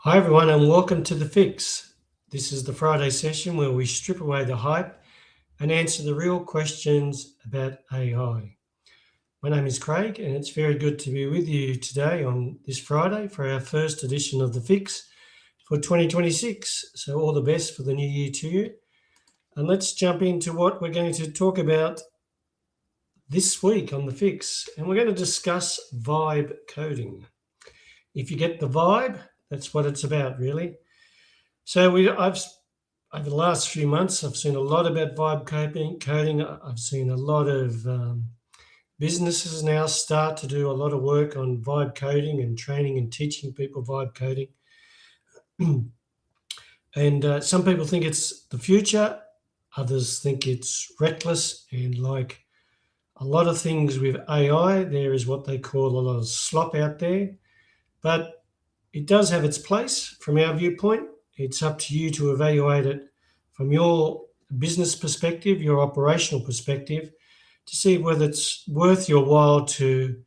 Hi, everyone, and welcome to The Fix. This is the Friday session where we strip away the hype and answer the real questions about AI. My name is Craig, and it's very good to be with you today on this Friday for our first edition of The Fix for 2026. So, all the best for the new year to you. And let's jump into what we're going to talk about this week on The Fix. And we're going to discuss vibe coding. If you get the vibe, that's what it's about, really. So I've over the last few months, I've seen a lot about vibe coding. I've seen a lot of businesses now start to do a lot of work on vibe coding and training and teaching people vibe coding. And some people think it's the future. Others think it's reckless. And like a lot of things with AI, there is what they call a lot of slop out there. But it does have its place from our viewpoint. It's up to you to evaluate it from your business perspective, your operational perspective, to see whether it's worth your while to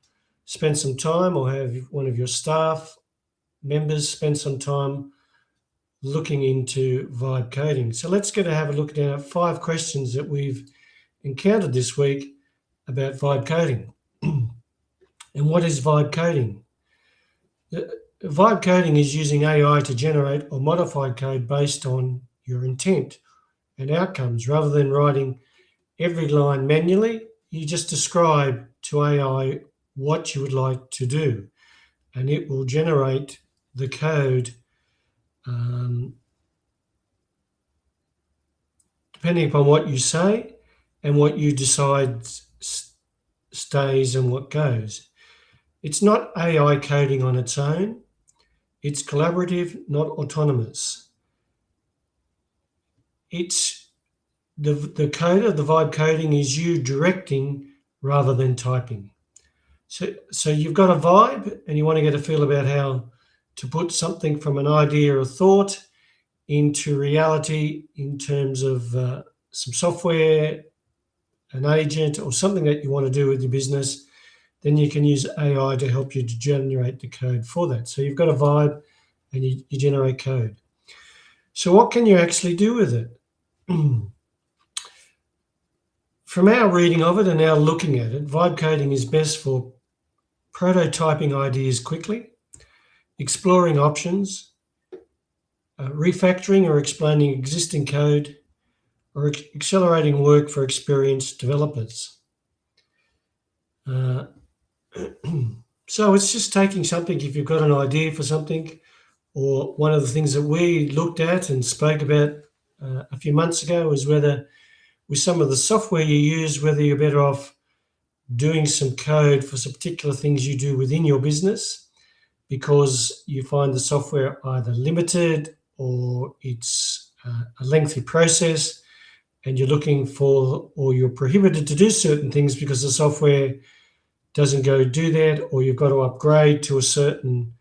spend some time or have one of your staff members spend some time looking into vibe coding. So let's go to have a look at 5 questions that we've encountered this week about vibe coding. And what is vibe coding? Vibe coding is using AI to generate or modify code based on your intent and outcomes. Rather than writing every line manually, you just describe to AI what you would like to do, and it will generate the code depending upon what you say and what you decide stays and what goes. It's not AI coding on its own. It's collaborative, not autonomous. It's the code of the vibe coding is you directing rather than typing. So you've got a vibe and you want to get a feel about how to put something from an idea or thought into reality in terms of some software, an agent, or something that you want to do with your business. Then you can use AI to help you to generate the code for that. So you've got a vibe and you generate code. So what can you actually do with it? From our reading of it and our looking at it, vibe coding is best for prototyping ideas quickly, exploring options, refactoring or explaining existing code, or accelerating work for experienced developers. So it's just taking something, if you've got an idea for something, or one of the things that we looked at and spoke about a few months ago was whether with some of the software you use, whether you're better off doing some code for some particular things you do within your business because you find the software either limited or it's a lengthy process and you're looking for, or you're prohibited to do certain things because the software doesn't go do that, or you've got to upgrade to a certain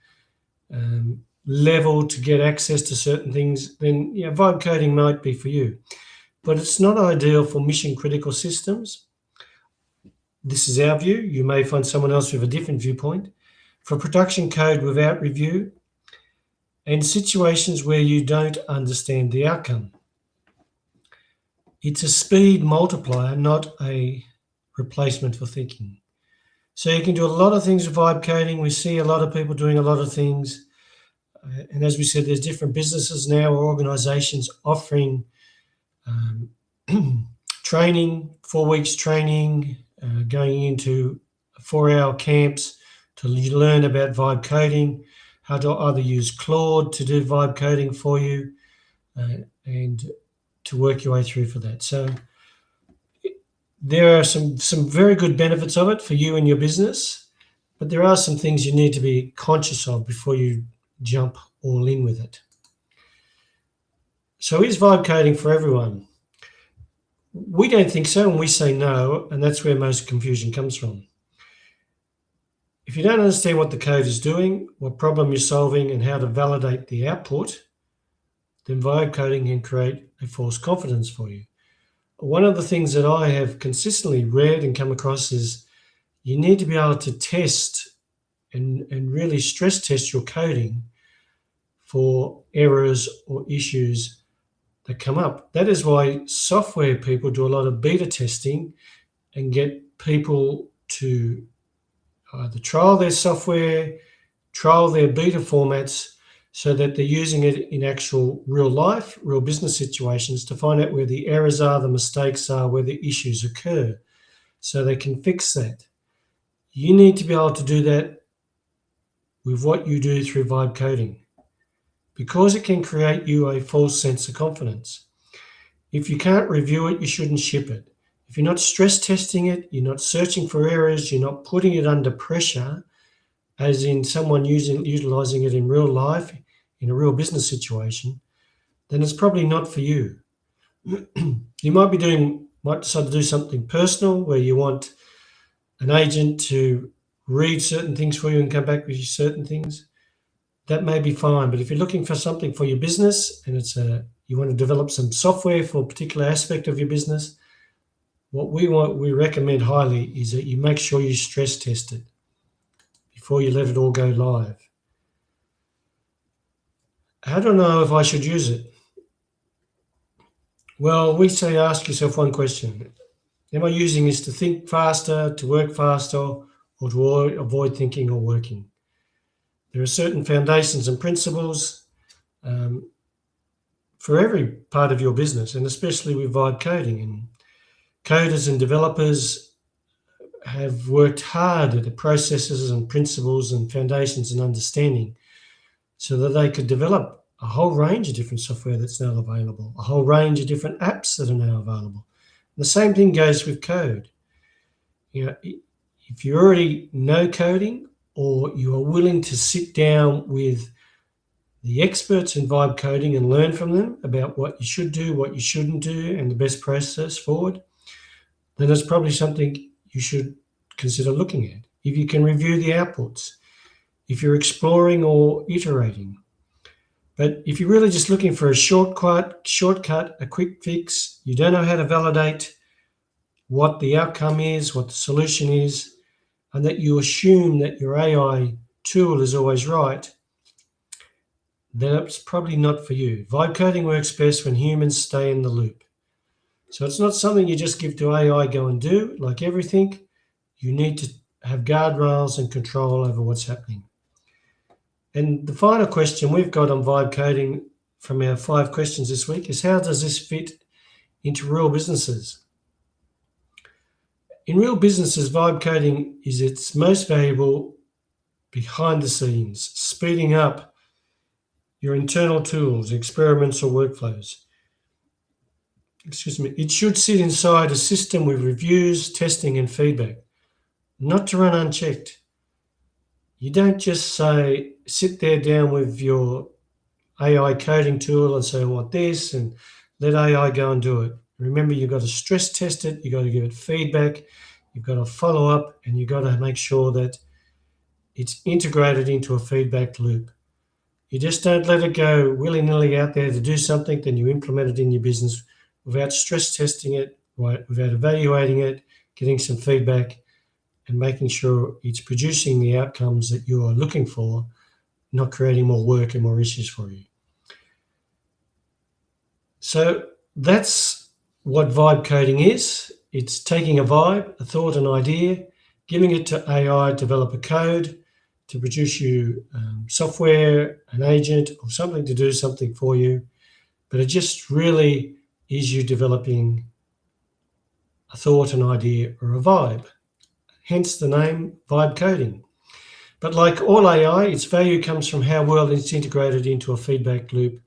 level to get access to certain things, then vibe coding might be for you. But it's not ideal for mission critical systems. This is our view. You may find someone else with a different viewpoint. For production code without review and situations where you don't understand the outcome. It's a speed multiplier, not a replacement for thinking. So you can do a lot of things with vibe coding. We see a lot of people doing a lot of things. And as we said, there's different businesses now or organizations offering training, 4 weeks training, going into 4-hour camps to learn about vibe coding, how to either use Claude to do vibe coding for you and to work your way through for that. So there are some very good benefits of it for you and your business, but there are some things you need to be conscious of before you jump all in with it. So is vibe coding for everyone? We don't think so, and we say no, and that's where most confusion comes from. If you don't understand what the code is doing, what problem you're solving, and how to validate the output, then vibe coding can create a false confidence for you. One of the things that I have consistently read and come across is you need to be able to test and really stress test your coding for errors or issues that come up. That is why software people do a lot of beta testing and get people to either trial their software, trial their beta formats, so that they're using it in actual real life, real business situations to find out where the errors are, the mistakes are, where the issues occur, so they can fix that. You need to be able to do that with what you do through vibe coding, because it can create you a false sense of confidence. If you can't review it, you shouldn't ship it. If you're not stress testing it, you're not searching for errors, you're not putting it under pressure, as in someone utilizing it in real life, in a real business situation, then it's probably not for you. You might decide to do something personal where you want an agent to read certain things for you and come back with you certain things. That may be fine, but if you're looking for something for your business and you want to develop some software for a particular aspect of your business, what we recommend highly is that you make sure you stress test it before you let it all go live. How do I know if I should use it? Well, we say ask yourself one question. Am I using this to think faster, to work faster, or to avoid thinking or working? There are certain foundations and principles for every part of your business, and especially with vibe coding. And coders and developers have worked hard at the processes and principles and foundations and understanding so that they could develop a whole range of different software that's now available, a whole range of different apps that are now available. And the same thing goes with code. If you already know coding, or you are willing to sit down with the experts in vibe coding and learn from them about what you should do, what you shouldn't do, and the best process forward, then it's probably something you should consider looking at. If you can review the outputs, if you're exploring or iterating. But if you're really just looking for a shortcut, a quick fix, you don't know how to validate what the outcome is, what the solution is, and that you assume that your AI tool is always right, then it's probably not for you. Vibe coding works best when humans stay in the loop. So it's not something you just give to AI, go and do. Like everything, you need to have guardrails and control over what's happening. And the final question we've got on vibe coding from our 5 questions this week is, how does this fit into real businesses? In real businesses, vibe coding is its most valuable behind the scenes, speeding up your internal tools, experiments, or workflows. It should sit inside a system with reviews, testing, and feedback, not to run unchecked. You don't just sit there down with your AI coding tool and say, I want this, and let AI go and do it. Remember, you've got to stress test it, you've got to give it feedback, you've got to follow up, and you've got to make sure that it's integrated into a feedback loop. You just don't let it go willy-nilly out there to do something, then you implement it in your business without stress testing it, right, without evaluating it, getting some feedback, and making sure it's producing the outcomes that you are looking for, not creating more work and more issues for you. So that's what vibe coding is. It's taking a vibe, a thought, an idea, giving it to AI, develop a code to produce you software, an agent, or something to do something for you. But it just really is you developing a thought, an idea, or a vibe. Hence the name vibe coding. But like all AI, its value comes from how well it's integrated into a feedback loop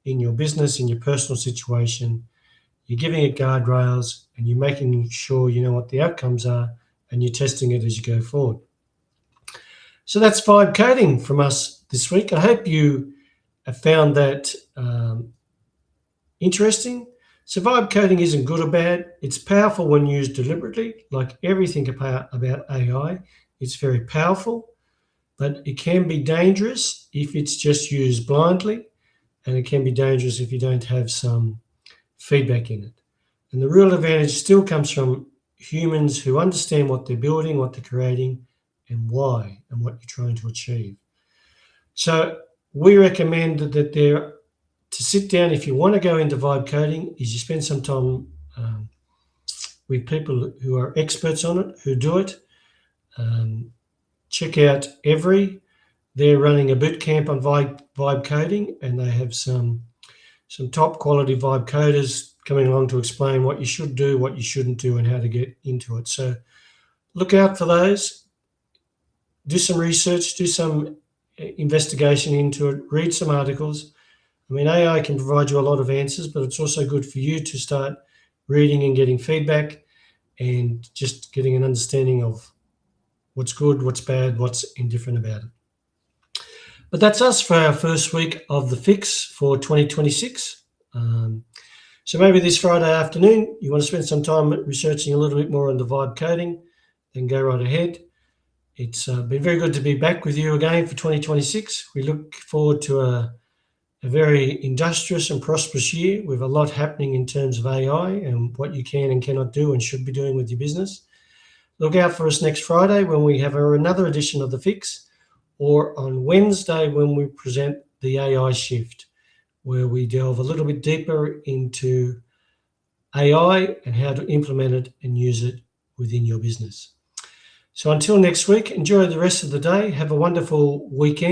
in your business, in your personal situation. You're giving it guardrails and you're making sure you know what the outcomes are, and you're testing it as you go forward. So that's vibe coding from us this week. I hope you have found that interesting. So vibe coding isn't good or bad. It's powerful when used deliberately. Like everything about AI, it's very powerful, but it can be dangerous if it's just used blindly, and it can be dangerous if you don't have some feedback in it. And the real advantage still comes from humans who understand what they're building, what they're creating, and why, and what you're trying to achieve. So we recommend that to sit down, if you want to go into vibe coding, is you spend some time with people who are experts on it, who do it. Check out Every. They're running a boot camp on vibe coding, and they have some top quality vibe coders coming along to explain what you should do, what you shouldn't do, and how to get into it. So look out for those. Do some research, do some investigation into it, read some articles. I mean, AI can provide you a lot of answers, but it's also good for you to start reading and getting feedback and just getting an understanding of what's good, what's bad, what's indifferent about it. But that's us for our first week of the fix for 2026. So maybe this Friday afternoon, you want to spend some time researching a little bit more on the vibe coding, then go right ahead. It's been very good to be back with you again for 2026. We look forward to a very industrious and prosperous year with a lot happening in terms of AI and what you can and cannot do and should be doing with your business. Look out for us next Friday when we have another edition of The Fix, or on Wednesday when we present the AI shift, where we delve a little bit deeper into AI and how to implement it and use it within your business. So until next week, enjoy the rest of the day. Have a wonderful weekend.